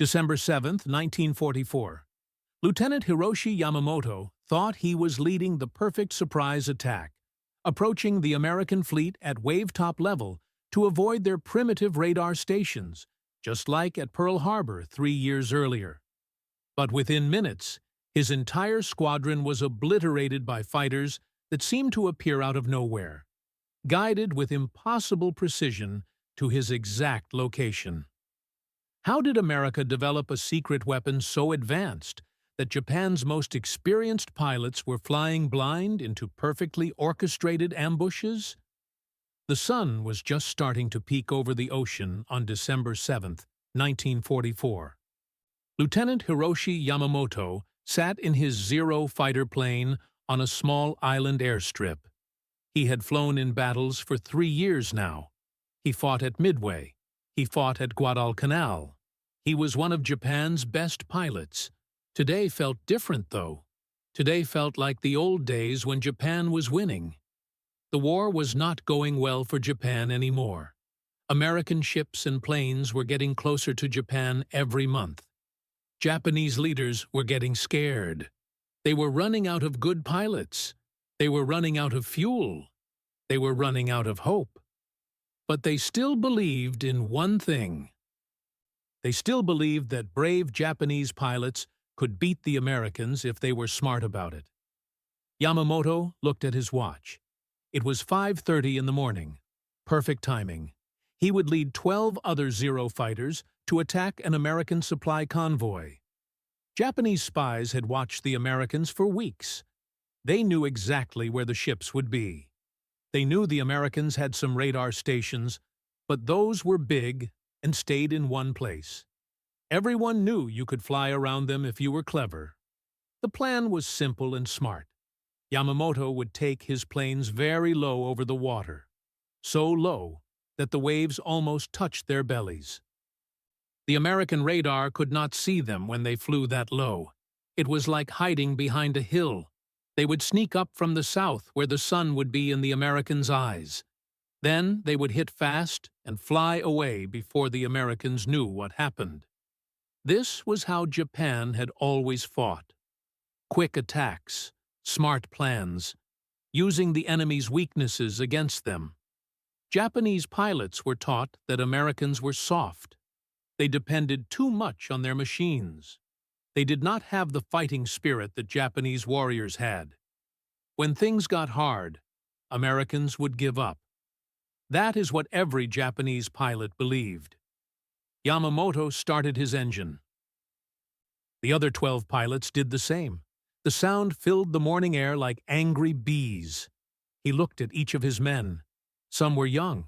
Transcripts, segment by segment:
December 7, 1944. Lieutenant Hiroshi Yamamoto thought he was leading the perfect surprise attack, approaching the American fleet at wave-top level to avoid their primitive radar stations, just like at Pearl Harbor 3 years earlier. But within minutes, his entire squadron was obliterated by fighters that seemed to appear out of nowhere, guided with impossible precision to his exact location. How did America develop a secret weapon so advanced that Japan's most experienced pilots were flying blind into perfectly orchestrated ambushes? The sun was just starting to peek over the ocean on December 7, 1944. Lieutenant Hiroshi Yamamoto sat in his Zero fighter plane on a small island airstrip. He had flown in battles for 3 years now. He fought at Midway. He fought at Guadalcanal. He was one of Japan's best pilots. Today felt different, though. Today felt like the old days when Japan was winning. The war was not going well for Japan anymore. American ships and planes were getting closer to Japan every month. Japanese leaders were getting scared. They were running out of good pilots. They were running out of fuel. They were running out of hope. But they still believed in one thing. They still believed that brave Japanese pilots could beat the Americans if they were smart about it. Yamamoto looked at his watch. It was 5:30 in the morning. Perfect timing. He would lead 12 other Zero fighters to attack an American supply convoy. Japanese spies had watched the Americans for weeks. They knew exactly where the ships would be. They knew the Americans had some radar stations, but those were big and stayed in one place. Everyone knew you could fly around them if you were clever. The plan was simple and smart. Yamamoto would take his planes very low over the water, so low that the waves almost touched their bellies. The American radar could not see them when they flew that low. It was like hiding behind a hill. They would sneak up from the south where the sun would be in the Americans' eyes. Then they would hit fast and fly away before the Americans knew what happened. This was how Japan had always fought. Quick attacks, smart plans, using the enemy's weaknesses against them. Japanese pilots were taught that Americans were soft. They depended too much on their machines. They did not have the fighting spirit that Japanese warriors had. When things got hard, Americans would give up. That is what every Japanese pilot believed. Yamamoto started his engine. The other 12 pilots did the same. The sound filled the morning air like angry bees. He looked at each of his men. Some were young.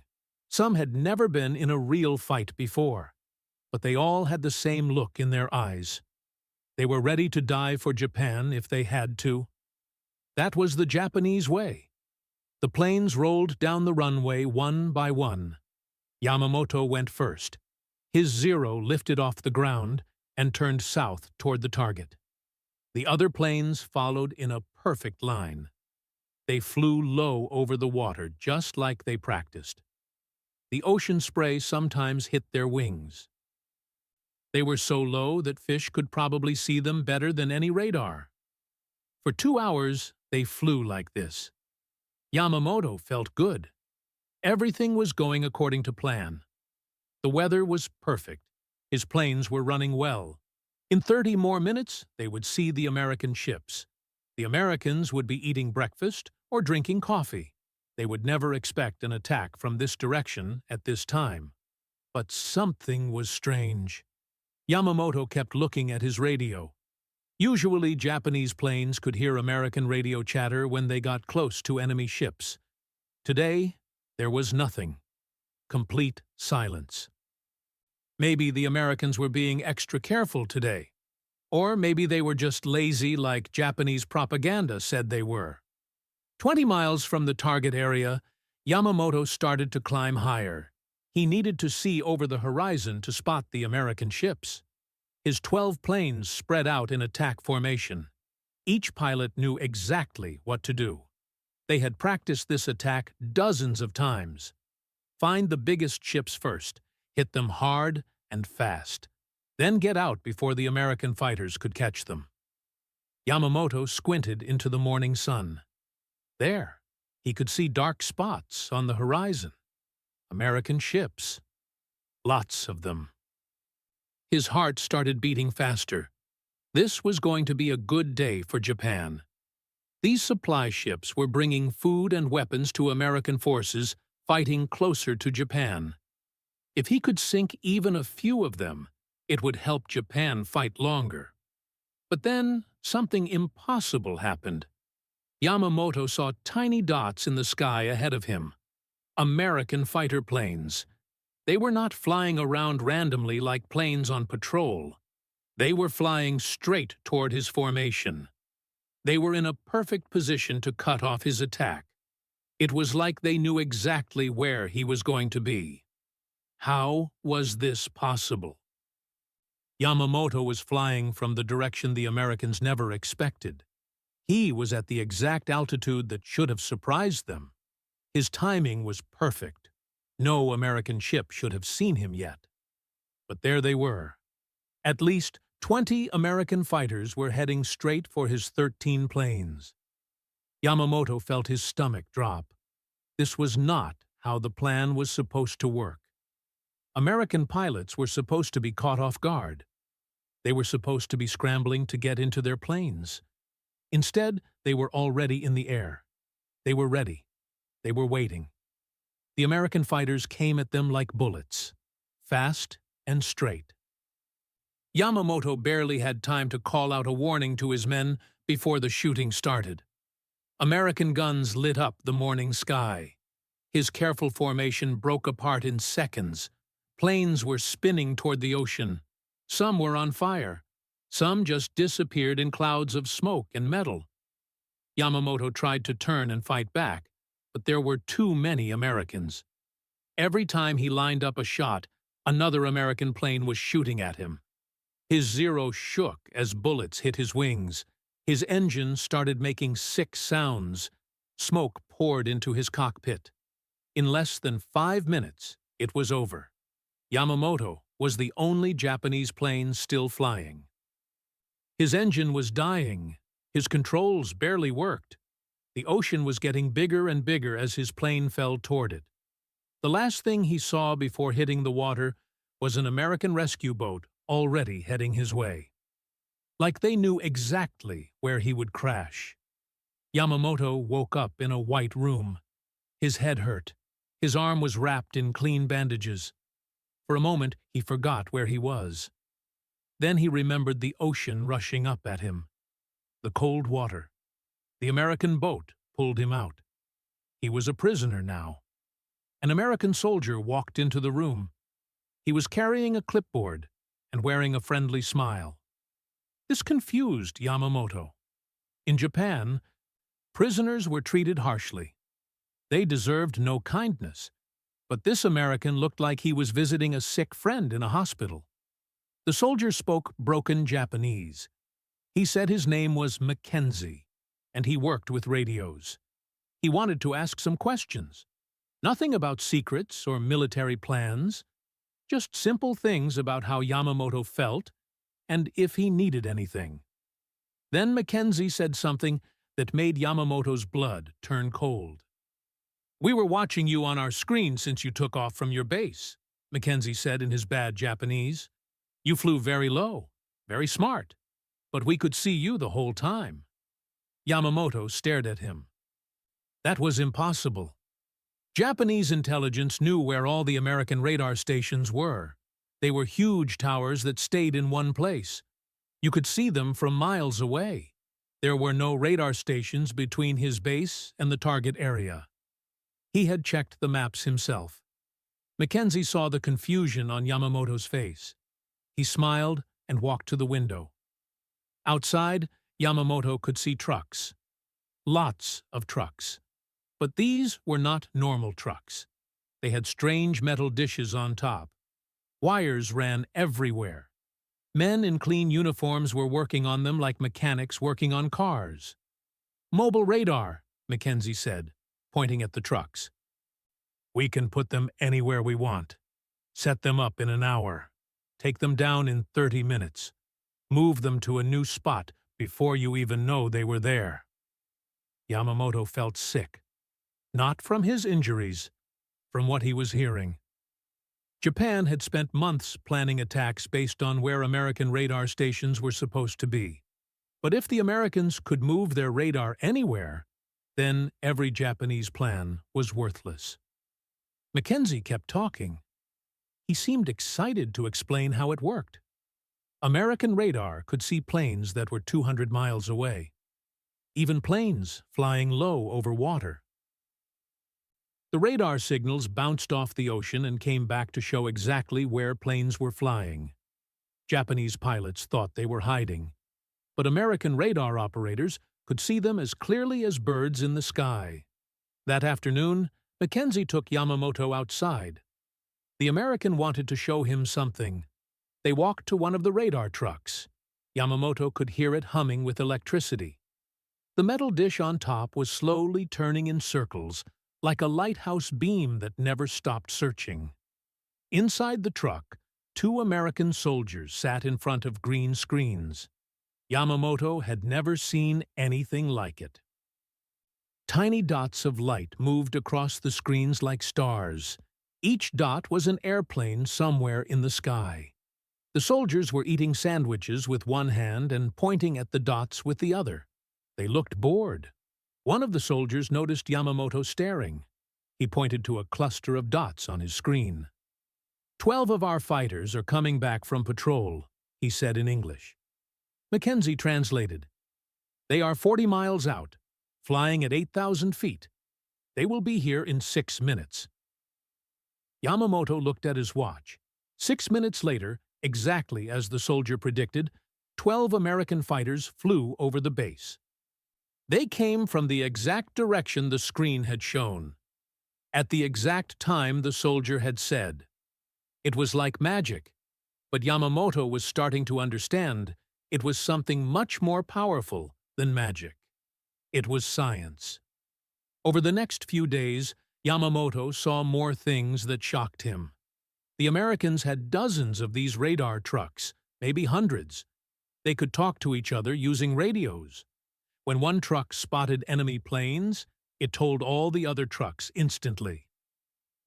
Some had never been in a real fight before. But they all had the same look in their eyes. They were ready to die for Japan if they had to. That was the Japanese way. The planes rolled down the runway one by one. Yamamoto went first. His Zero lifted off the ground and turned south toward the target. The other planes followed in a perfect line. They flew low over the water, just like they practiced. The ocean spray sometimes hit their wings. They were so low that fish could probably see them better than any radar. For 2 hours, they flew like this. Yamamoto felt good. Everything was going according to plan. The weather was perfect. His planes were running well. In 30 more minutes, they would see the American ships. The Americans would be eating breakfast or drinking coffee. They would never expect an attack from this direction at this time. But something was strange. Yamamoto kept looking at his radio. Usually, Japanese planes could hear American radio chatter when they got close to enemy ships. Today, there was nothing. Complete silence. Maybe the Americans were being extra careful today. Or maybe they were just lazy like Japanese propaganda said they were. 20 miles from the target area, Yamamoto started to climb higher. He needed to see over the horizon to spot the American ships. His 12 planes spread out in attack formation. Each pilot knew exactly what to do. They had practiced this attack dozens of times. Find the biggest ships first, hit them hard and fast. then get out before the American fighters could catch them. Yamamoto squinted into the morning sun. There, he could see dark spots on the horizon. American ships. Lots of them. His heart started beating faster. This was going to be a good day for Japan. These supply ships were bringing food and weapons to American forces fighting closer to Japan. If he could sink even a few of them, it would help Japan fight longer. But then something impossible happened. Yamamoto saw tiny dots in the sky ahead of him. American fighter planes. They were not flying around randomly like planes on patrol. They were flying straight toward his formation. They were in a perfect position to cut off his attack. It was like they knew exactly where he was going to be. How was this possible? Yamamoto was flying from the direction the Americans never expected. He was at the exact altitude that should have surprised them. His timing was perfect. No American ship should have seen him yet. But there they were. At least 20 American fighters were heading straight for his 13 planes. Yamamoto felt his stomach drop. This was not how the plan was supposed to work. American pilots were supposed to be caught off guard. They were supposed to be scrambling to get into their planes. Instead, they were already in the air. They were ready. They were waiting. The American fighters came at them like bullets, fast and straight. Yamamoto barely had time to call out a warning to his men before the shooting started. American guns lit up the morning sky. His careful formation broke apart in seconds. Planes were spinning toward the ocean. Some were on fire. Some just disappeared in clouds of smoke and metal. Yamamoto tried to turn and fight back, but there were too many Americans. Every time he lined up a shot, another American plane was shooting at him. His Zero shook as bullets hit his wings. His engine started making sick sounds. Smoke poured into his cockpit. In less than 5 minutes, it was over. Yamamoto was the only Japanese plane still flying. His engine was dying. His controls barely worked. The ocean was getting bigger and bigger as his plane fell toward it. The last thing he saw before hitting the water was an American rescue boat already heading his way. Like they knew exactly where he would crash. Yamamoto woke up in a white room. His head hurt. His arm was wrapped in clean bandages. For a moment, he forgot where he was. Then he remembered the ocean rushing up at him. The cold water. The American boat pulled him out. He was a prisoner now. An American soldier walked into the room. He was carrying a clipboard and wearing a friendly smile. This confused Yamamoto. In Japan, prisoners were treated harshly. They deserved no kindness, but this American looked like he was visiting a sick friend in a hospital. The soldier spoke broken Japanese. He said his name was Mackenzie, and he worked with radios. He wanted to ask some questions. Nothing about secrets or military plans, just simple things about how Yamamoto felt and if he needed anything. Then Mackenzie said something that made Yamamoto's blood turn cold. "We were watching you on our screen since you took off from your base," Mackenzie said in his bad Japanese. "You flew very low, very smart, but we could see you the whole time." Yamamoto stared at him. That was impossible. Japanese intelligence knew where all the American radar stations were. They were huge towers that stayed in one place. You could see them from miles away. There were no radar stations between his base and the target area. He had checked the maps himself. Mackenzie saw the confusion on Yamamoto's face. He smiled and walked to the window. Outside, Yamamoto could see trucks. Lots of trucks. But these were not normal trucks. They had strange metal dishes on top. Wires ran everywhere. Men in clean uniforms were working on them like mechanics working on cars. "Mobile radar," Mackenzie said, pointing at the trucks. "We can put them anywhere we want. Set them up in an hour. Take them down in 30 minutes. Move them to a new spot before you even know they were there. Yamamoto felt sick, not from his injuries, from what he was hearing. Japan had spent months planning attacks based on where American radar stations were supposed to be. But if the Americans could move their radar anywhere, then every Japanese plan was worthless. Mackenzie kept talking. He seemed excited to explain how it worked. American radar could see planes that were 200 miles away, even planes flying low over water. The radar signals bounced off the ocean and came back to show exactly where planes were flying. Japanese pilots thought they were hiding, but American radar operators could see them as clearly as birds in the sky. That afternoon, Mackenzie took Yamamoto outside. The American wanted to show him something. They walked to one of the radar trucks. Yamamoto could hear it humming with electricity. The metal dish on top was slowly turning in circles, like a lighthouse beam that never stopped searching. Inside the truck, 2 American soldiers sat in front of green screens. Yamamoto had never seen anything like it. Tiny dots of light moved across the screens like stars. Each dot was an airplane somewhere in the sky. The soldiers were eating sandwiches with one hand and pointing at the dots with the other. They looked bored. One of the soldiers noticed Yamamoto staring. He pointed to a cluster of dots on his screen. 12 of our fighters are coming back from patrol, he said in English. Mackenzie translated. They are 40 miles out, flying at 8,000 feet. They will be here in 6 minutes. Yamamoto looked at his watch. 6 minutes later, exactly as the soldier predicted, 12 American fighters flew over the base. They came from the exact direction the screen had shown, at the exact time the soldier had said. It was like magic, but Yamamoto was starting to understand it was something much more powerful than magic. It was science. Over the next few days, Yamamoto saw more things that shocked him. The Americans had dozens of these radar trucks, maybe hundreds. They could talk to each other using radios. When one truck spotted enemy planes, it told all the other trucks instantly.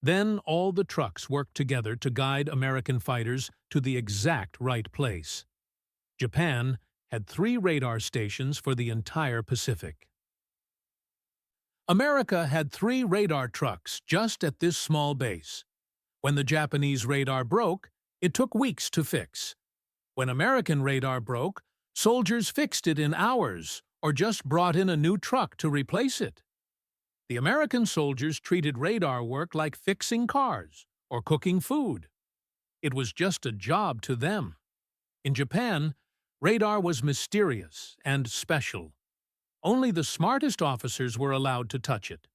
Then all the trucks worked together to guide American fighters to the exact right place. Japan had 3 radar stations for the entire Pacific. America had 3 radar trucks just at this small base. When the Japanese radar broke, it took weeks to fix. When American radar broke, soldiers fixed it in hours or just brought in a new truck to replace it. The American soldiers treated radar work like fixing cars or cooking food. It was just a job to them. In Japan, radar was mysterious and special. Only the smartest officers were allowed to touch it.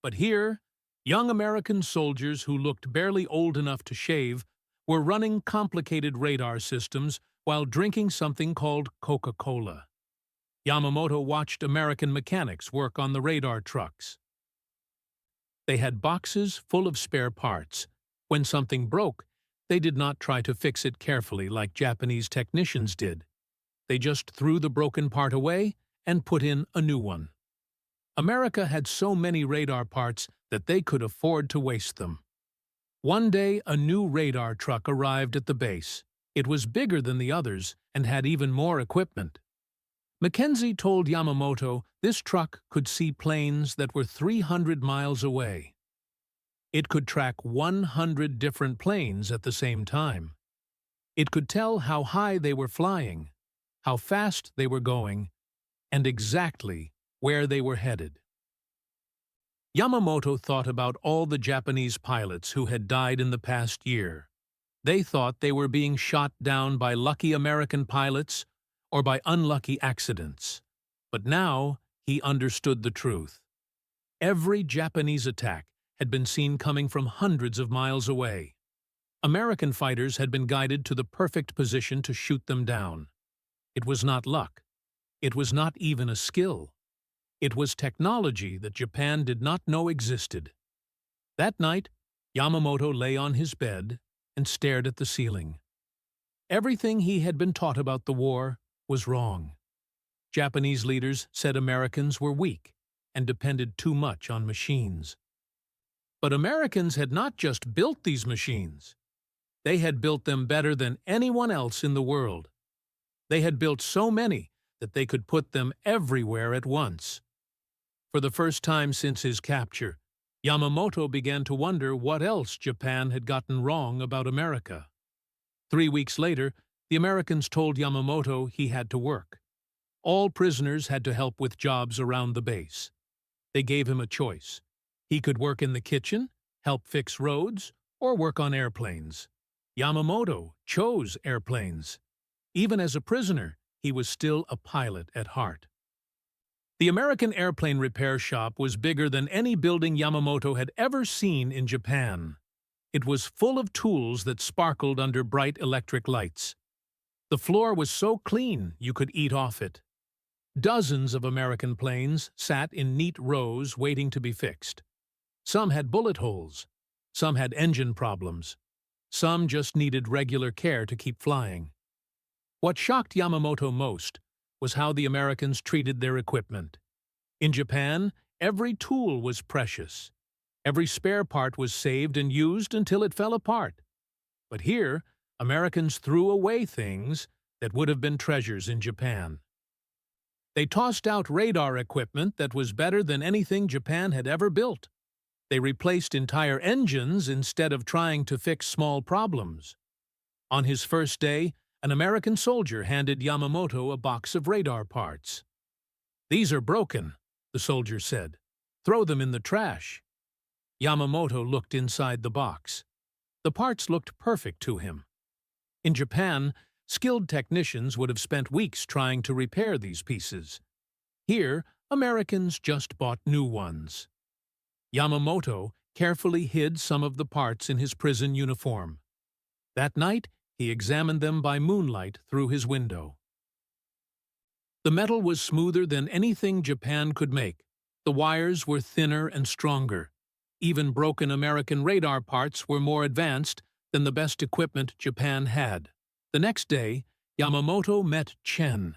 But here, young American soldiers who looked barely old enough to shave were running complicated radar systems while drinking something called Coca-Cola. Yamamoto watched American mechanics work on the radar trucks. They had boxes full of spare parts. When something broke, they did not try to fix it carefully like Japanese technicians did. They just threw the broken part away and put in a new one. America had so many radar parts that they could afford to waste them. One day, a new radar truck arrived at the base. It was bigger than the others and had even more equipment. Mackenzie told Yamamoto this truck could see planes that were 300 miles away. It could track 100 different planes at the same time. It could tell how high they were flying, how fast they were going, and exactly where they were headed. Yamamoto thought about all the Japanese pilots who had died in the past year. They thought they were being shot down by lucky American pilots or by unlucky accidents. But now he understood the truth. Every Japanese attack had been seen coming from hundreds of miles away. American fighters had been guided to the perfect position to shoot them down. It was not luck. It was not even a skill. It was technology that Japan did not know existed. That night, Yamamoto lay on his bed and stared at the ceiling. Everything he had been taught about the war was wrong. Japanese leaders said Americans were weak and depended too much on machines. But Americans had not just built these machines. They had built them better than anyone else in the world. They had built so many that they could put them everywhere at once. For the first time since his capture, Yamamoto began to wonder what else Japan had gotten wrong about America. 3 weeks later, the Americans told Yamamoto he had to work. All prisoners had to help with jobs around the base. They gave him a choice. He could work in the kitchen, help fix roads, or work on airplanes. Yamamoto chose airplanes. Even as a prisoner, he was still a pilot at heart. The American airplane repair shop was bigger than any building Yamamoto had ever seen in Japan. It was full of tools that sparkled under bright electric lights. The floor was so clean you could eat off it. Dozens of American planes sat in neat rows waiting to be fixed. Some had bullet holes. Some had engine problems. Some just needed regular care to keep flying. What shocked Yamamoto most was how the Americans treated their equipment. In Japan, every tool was precious. Every spare part was saved and used until it fell apart. But here, Americans threw away things that would have been treasures in Japan. They tossed out radar equipment that was better than anything Japan had ever built. They replaced entire engines instead of trying to fix small problems. On his first day, an American soldier handed Yamamoto a box of radar parts. "These are broken," the soldier said. "Throw them in the trash." Yamamoto looked inside the box. The parts looked perfect to him. In Japan, skilled technicians would have spent weeks trying to repair these pieces. Here, Americans just bought new ones. Yamamoto carefully hid some of the parts in his prison uniform. That night, he examined them by moonlight through his window. The metal was smoother than anything Japan could make. The wires were thinner and stronger. Even broken American radar parts were more advanced than the best equipment Japan had. The next day, Yamamoto met Chen.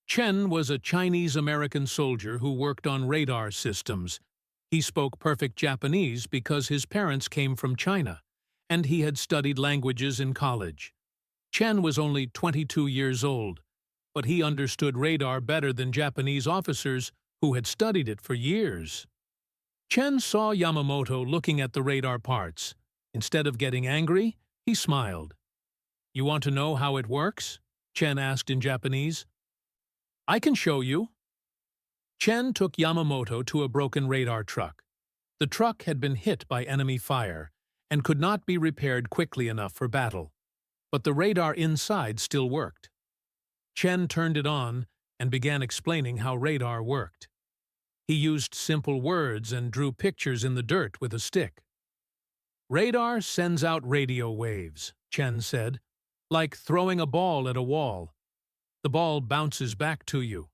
Chen was a Chinese-American soldier who worked on radar systems. He spoke perfect Japanese because his parents came from China, and he had studied languages in college. Chen was only 22 years old, but he understood radar better than Japanese officers who had studied it for years. Chen saw Yamamoto looking at the radar parts. Instead of getting angry, he smiled. "You want to know how it works?" Chen asked in Japanese. "I can show you." Chen took Yamamoto to a broken radar truck. The truck had been hit by enemy fire and could not be repaired quickly enough for battle, but the radar inside still worked. Chen turned it on and began explaining how radar worked. He used simple words and drew pictures in the dirt with a stick. "Radar sends out radio waves," Chen said, "like throwing a ball at a wall. The ball bounces back to you.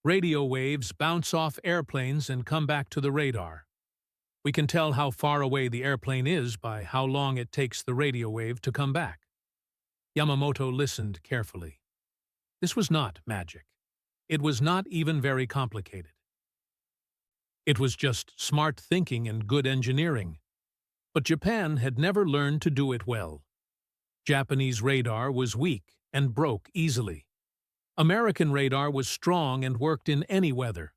Radio waves bounce off airplanes and come back to the radar. We can tell how far away the airplane is by how long it takes the radio wave to come back." Yamamoto listened carefully. This was not magic. It was not even very complicated. It was just smart thinking and good engineering. But Japan had never learned to do it well. Japanese radar was weak and broke easily. American radar was strong and worked in any weather.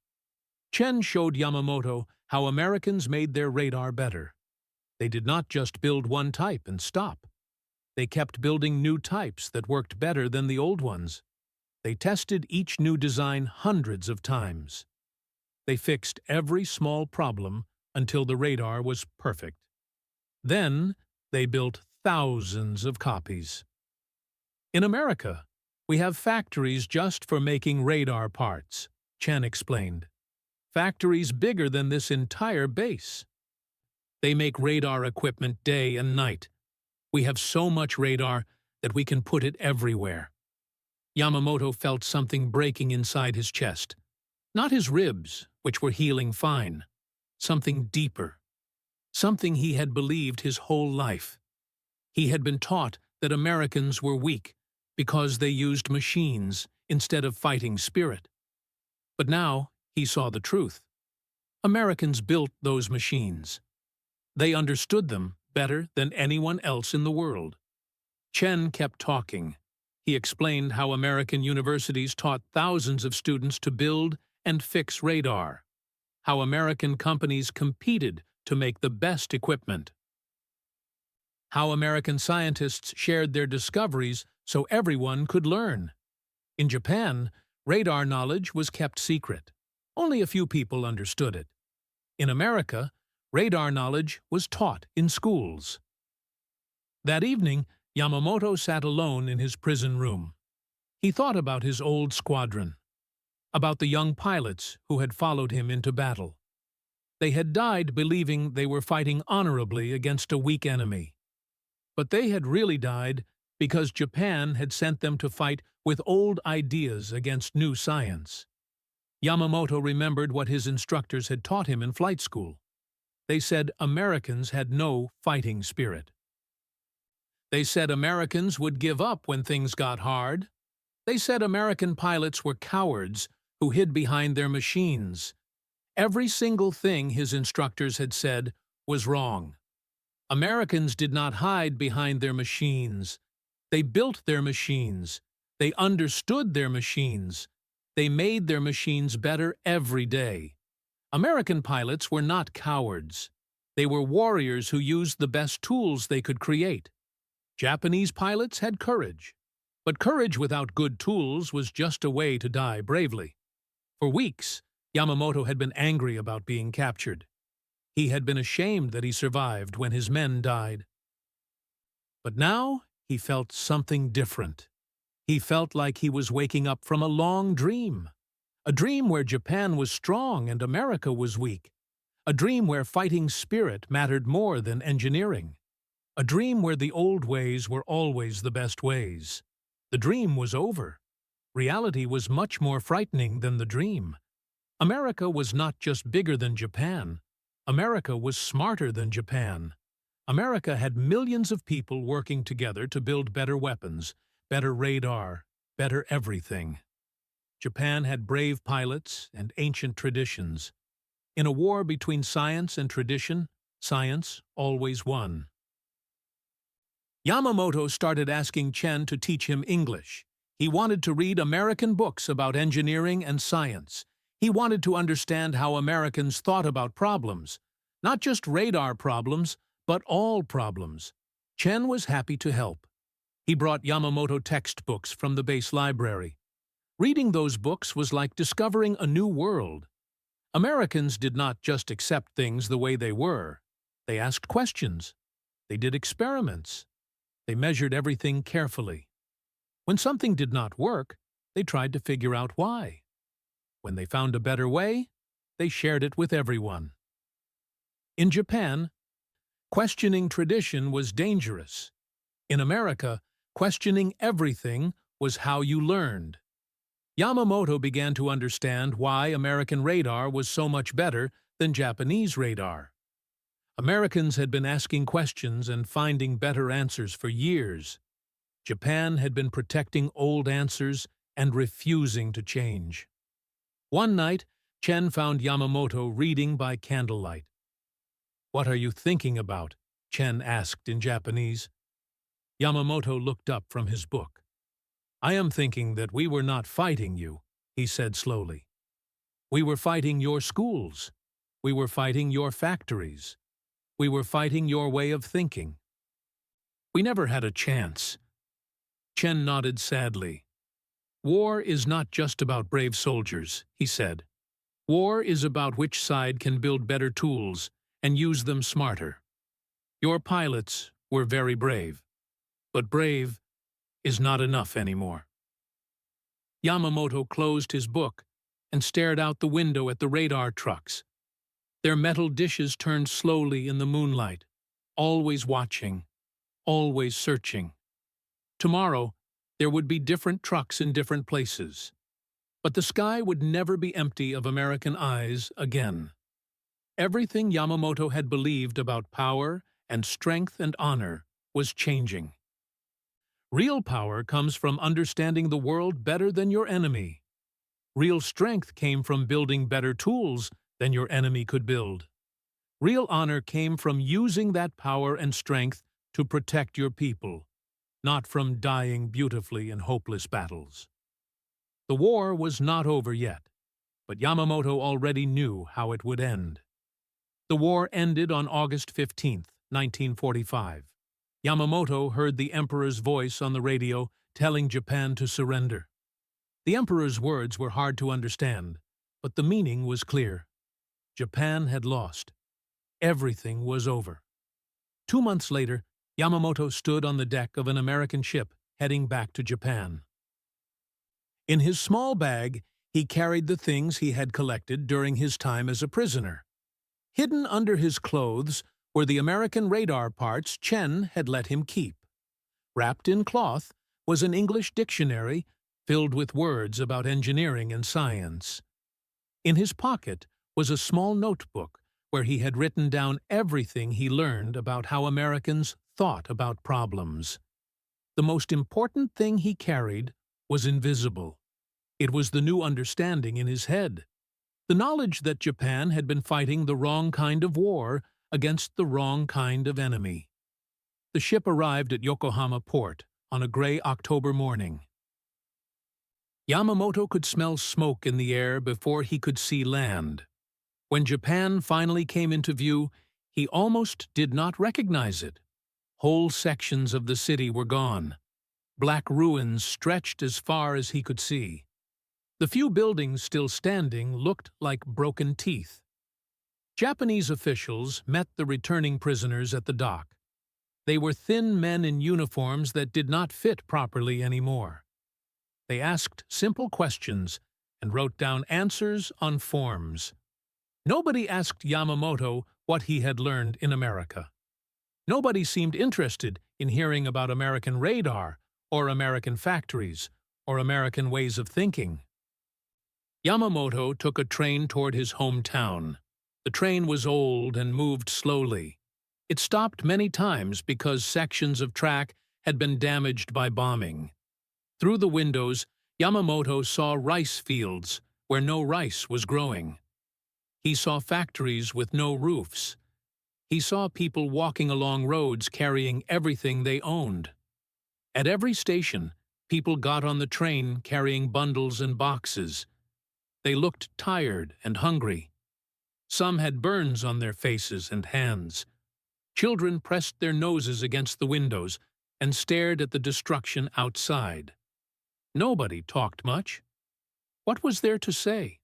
Chen showed Yamamoto how Americans made their radar better. They did not just build one type and stop. They kept building new types that worked better than the old ones. They tested each new design hundreds of times. They fixed every small problem until the radar was perfect. Then they built thousands of copies. In America, we have factories just for making radar parts, Chen explained. Factories bigger than this entire base. They make radar equipment day and night. We have so much radar that we can put it everywhere. Yamamoto felt something breaking inside his chest. Not his ribs, which were healing fine. Something deeper. Something he had believed his whole life. He had been taught that Americans were weak, because they used machines instead of fighting spirit. But now he saw the truth. Americans built those machines. They understood them better than anyone else in the world. Chen kept talking. He explained how American universities taught thousands of students to build and fix radar, how American companies competed to make the best equipment, how American scientists shared their discoveries so everyone could learn. In Japan, radar knowledge was kept secret. Only a few people understood it. In America, radar knowledge was taught in schools. That evening, Yamamoto sat alone in his prison room. He thought about his old squadron, about the young pilots who had followed him into battle. They had died believing they were fighting honorably against a weak enemy. But they had really died because Japan had sent them to fight with old ideas against new science. Yamamoto remembered what his instructors had taught him in flight school. They said Americans had no fighting spirit. They said Americans would give up when things got hard. They said American pilots were cowards who hid behind their machines. Every single thing his instructors had said was wrong. Americans did not hide behind their machines. They built their machines. They understood their machines. They made their machines better every day. American pilots were not cowards. They were warriors who used the best tools they could create. Japanese pilots had courage. But courage without good tools was just a way to die bravely. For weeks, Yamamoto had been angry about being captured. He had been ashamed that he survived when his men died. But now he felt something different. He felt like he was waking up from a long dream. A dream where Japan was strong and America was weak. A dream where fighting spirit mattered more than engineering. A dream where the old ways were always the best ways. The dream was over. Reality was much more frightening than the dream. America was not just bigger than Japan. America was smarter than Japan. America had millions of people working together to build better weapons, better radar, better everything. Japan had brave pilots and ancient traditions. In a war between science and tradition, science always won. Yamamoto started asking Chen to teach him English. He wanted to read American books about engineering and science. He wanted to understand how Americans thought about problems. Not just radar problems, but all problems. Chen was happy to help. He brought Yamamoto textbooks from the base library. Reading those books was like discovering a new world. Americans did not just accept things the way they were. They asked questions. They did experiments. They measured everything carefully. When something did not work, they tried to figure out why. When they found a better way, they shared it with everyone. In Japan, questioning tradition was dangerous. In America, questioning everything was how you learned. Yamamoto began to understand why American radar was so much better than Japanese radar. Americans had been asking questions and finding better answers for years. Japan had been protecting old answers and refusing to change. One night, Chen found Yamamoto reading by candlelight. "What are you thinking about?" Chen asked in Japanese. Yamamoto looked up from his book. "I am thinking that we were not fighting you," he said slowly. "We were fighting your schools. We were fighting your factories. We were fighting your way of thinking. We never had a chance." Chen nodded sadly. "War is not just about brave soldiers," he said. "War is about which side can build better tools and use them smarter. Your pilots were very brave, but brave is not enough anymore." Yamamoto closed his book and stared out the window at the radar trucks. Their metal dishes turned slowly in the moonlight, always watching, always searching. Tomorrow, there would be different trucks in different places. But the sky would never be empty of American eyes again. Everything Yamamoto had believed about power and strength and honor was changing. Real power comes from understanding the world better than your enemy. Real strength came from building better tools than your enemy could build. Real honor came from using that power and strength to protect your people, not from dying beautifully in hopeless battles. The war was not over yet, but Yamamoto already knew how it would end. The war ended on August 15, 1945. Yamamoto heard the emperor's voice on the radio telling Japan to surrender. The emperor's words were hard to understand, but the meaning was clear. Japan had lost. Everything was over. 2 months later, Yamamoto stood on the deck of an American ship heading back to Japan. In his small bag, he carried the things he had collected during his time as a prisoner. Hidden under his clothes were the American radar parts Chen had let him keep. Wrapped in cloth was an English dictionary filled with words about engineering and science. In his pocket was a small notebook where he had written down everything he learned about how Americans thought about problems. The most important thing he carried was invisible. It was the new understanding in his head. The knowledge that Japan had been fighting the wrong kind of war against the wrong kind of enemy. The ship arrived at Yokohama port on a gray October morning. Yamamoto could smell smoke in the air before he could see land. When Japan finally came into view, he almost did not recognize it. Whole sections of the city were gone. Black ruins stretched as far as he could see. The few buildings still standing looked like broken teeth. Japanese officials met the returning prisoners at the dock. They were thin men in uniforms that did not fit properly anymore. They asked simple questions and wrote down answers on forms. Nobody asked Yamamoto what he had learned in America. Nobody seemed interested in hearing about American radar or American factories or American ways of thinking. Yamamoto took a train toward his hometown. The train was old and moved slowly. It stopped many times because sections of track had been damaged by bombing. Through the windows, Yamamoto saw rice fields where no rice was growing. He saw factories with no roofs. He saw people walking along roads carrying everything they owned. At every station, people got on the train carrying bundles and boxes. They looked tired and hungry. Some had burns on their faces and hands. Children pressed their noses against the windows and stared at the destruction outside. Nobody talked much. What was there to say?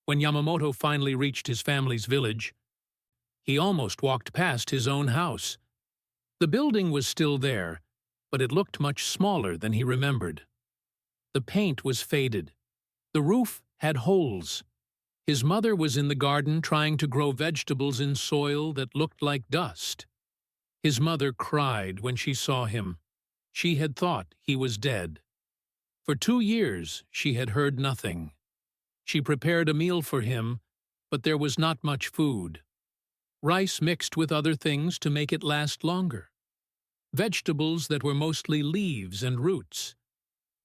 When Yamamoto finally reached his family's village, he almost walked past his own house. The building was still there, but it looked much smaller than he remembered. The paint was faded. The roof had holes. His mother was in the garden trying to grow vegetables in soil that looked like dust. His mother cried when she saw him. She had thought he was dead. For 2 years, she had heard nothing. She prepared a meal for him, but there was not much food. Rice mixed with other things to make it last longer. Vegetables that were mostly leaves and roots.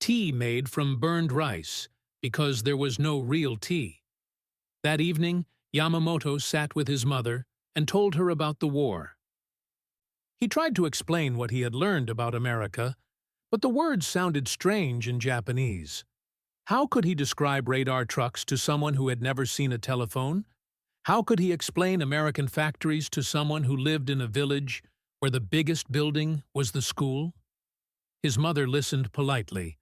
Tea made from burned rice, because there was no real tea. That evening, Yamamoto sat with his mother and told her about the war. He tried to explain what he had learned about America, but the words sounded strange in Japanese. How could he describe radar trucks to someone who had never seen a telephone? How could he explain American factories to someone who lived in a village where the biggest building was the school? His mother listened politely,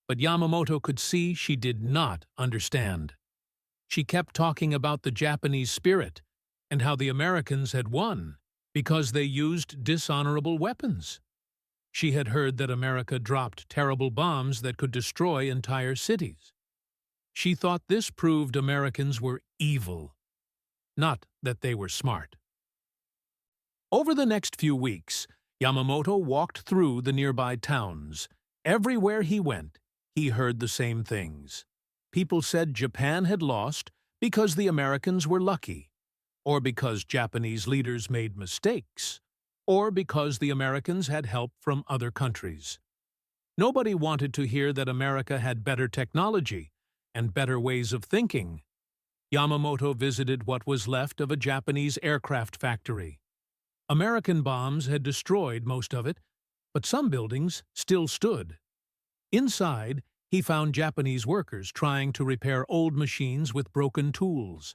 but Yamamoto could see she did not understand. She kept talking about the Japanese spirit and how the Americans had won because they used dishonorable weapons. She had heard that America dropped terrible bombs that could destroy entire cities. She thought this proved Americans were evil, not that they were smart. Over the next few weeks, Yamamoto walked through the nearby towns. Everywhere he went, he heard the same things. People said Japan had lost because the Americans were lucky, or because Japanese leaders made mistakes, or because the Americans had help from other countries. Nobody wanted to hear that America had better technology and better ways of thinking. Yamamoto visited what was left of a Japanese aircraft factory. American bombs had destroyed most of it, but some buildings still stood. Inside, he found Japanese workers trying to repair old machines with broken tools.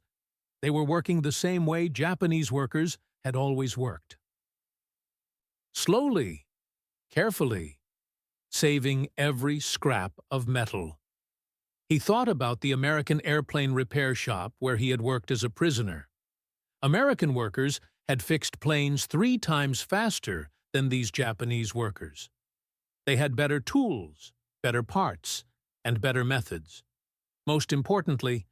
They were working the same way Japanese workers had always worked. Slowly, carefully, saving every scrap of metal. He thought about the American airplane repair shop where he had worked as a prisoner. American workers had fixed planes 3 times faster than these Japanese workers. They had better tools, better parts, and better methods. Most importantly,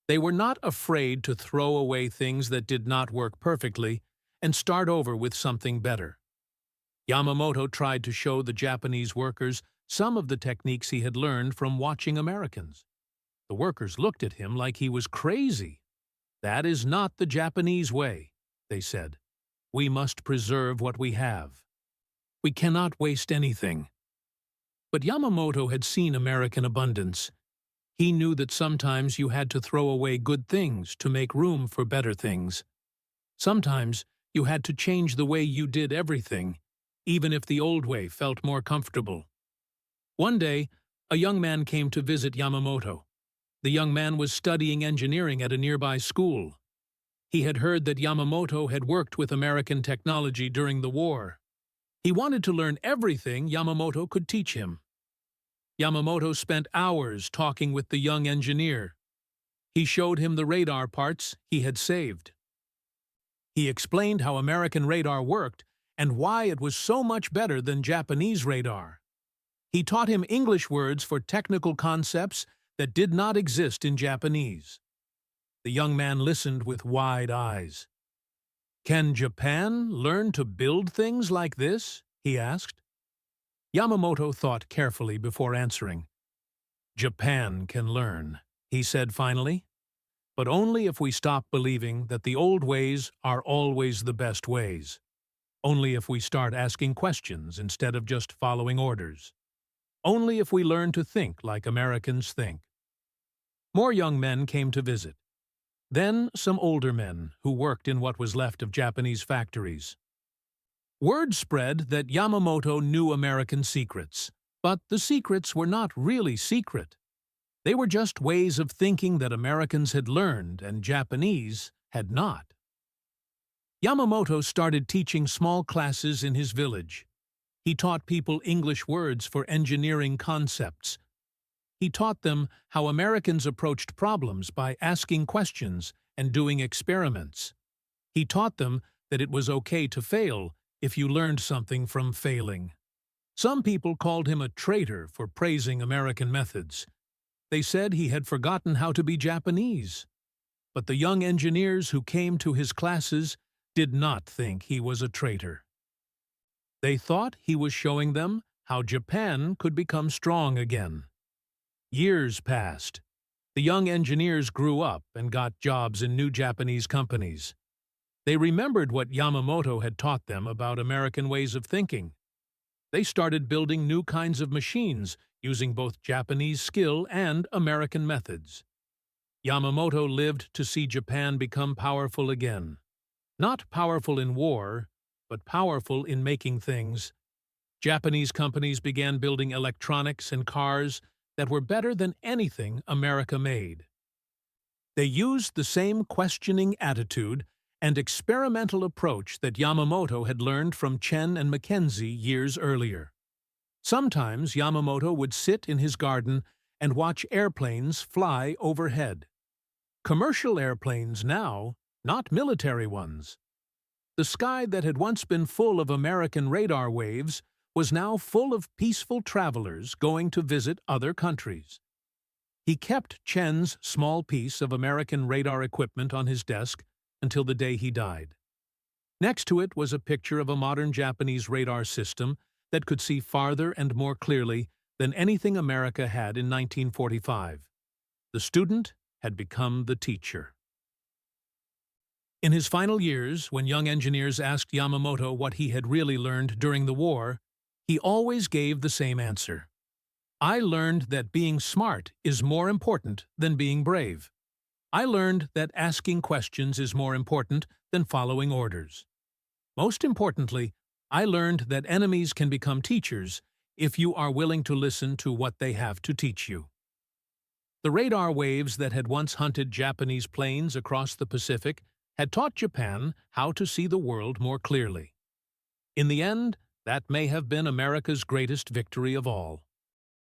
they were not afraid to throw away things that did not work perfectly and start over with something better. Yamamoto tried to show the Japanese workers some of the techniques he had learned from watching Americans. The workers looked at him like he was crazy. "That is not the Japanese way," they said. "We must preserve what we have. We cannot waste anything." But Yamamoto had seen American abundance. He knew that sometimes you had to throw away good things to make room for better things. Sometimes you had to change the way you did everything, even if the old way felt more comfortable. One day, a young man came to visit Yamamoto. The young man was studying engineering at a nearby school. He had heard that Yamamoto had worked with American technology during the war. He wanted to learn everything Yamamoto could teach him. Yamamoto spent hours talking with the young engineer. He showed him the radar parts he had saved. He explained how American radar worked and why it was so much better than Japanese radar. He taught him English words for technical concepts that did not exist in Japanese. The young man listened with wide eyes. "Can Japan learn to build things like this?" he asked. Yamamoto thought carefully before answering. "Japan can learn," he said finally, "but only if we stop believing that the old ways are always the best ways. Only if we start asking questions instead of just following orders. Only if we learn to think like Americans think." More young men came to visit. Then some older men who worked in what was left of Japanese factories. Word spread that Yamamoto knew American secrets, but the secrets were not really secret. They were just ways of thinking that Americans had learned and Japanese had not. Yamamoto started teaching small classes in his village. He taught people English words for engineering concepts. He taught them how Americans approached problems by asking questions and doing experiments. He taught them that it was okay to fail if you learned something from failing. Some people called him a traitor for praising American methods. They said he had forgotten how to be Japanese. But the young engineers who came to his classes did not think he was a traitor. They thought he was showing them how Japan could become strong again. Years passed. The young engineers grew up and got jobs in new Japanese companies. They remembered what Yamamoto had taught them about American ways of thinking. They started building new kinds of machines using both Japanese skill and American methods. Yamamoto lived to see Japan become powerful again. Not powerful in war, but powerful in making things. Japanese companies began building electronics and cars that were better than anything America made. They used the same questioning attitude and experimental approach that Yamamoto had learned from Chen and Mackenzie years earlier. Sometimes Yamamoto would sit in his garden and watch airplanes fly overhead. Commercial airplanes now, not military ones. The sky that had once been full of American radar waves was now full of peaceful travelers going to visit other countries. He kept Chen's small piece of American radar equipment on his desk until the day he died. Next to it was a picture of a modern Japanese radar system that could see farther and more clearly than anything America had in 1945. The student had become the teacher. In his final years, when young engineers asked Yamamoto what he had really learned during the war, he always gave the same answer. I learned that being smart is more important than being brave. I learned that asking questions is more important than following orders. Most importantly, I learned that enemies can become teachers if you are willing to listen to what they have to teach you. The radar waves that had once hunted Japanese planes across the Pacific had taught Japan how to see the world more clearly. In the end, that may have been America's greatest victory of all.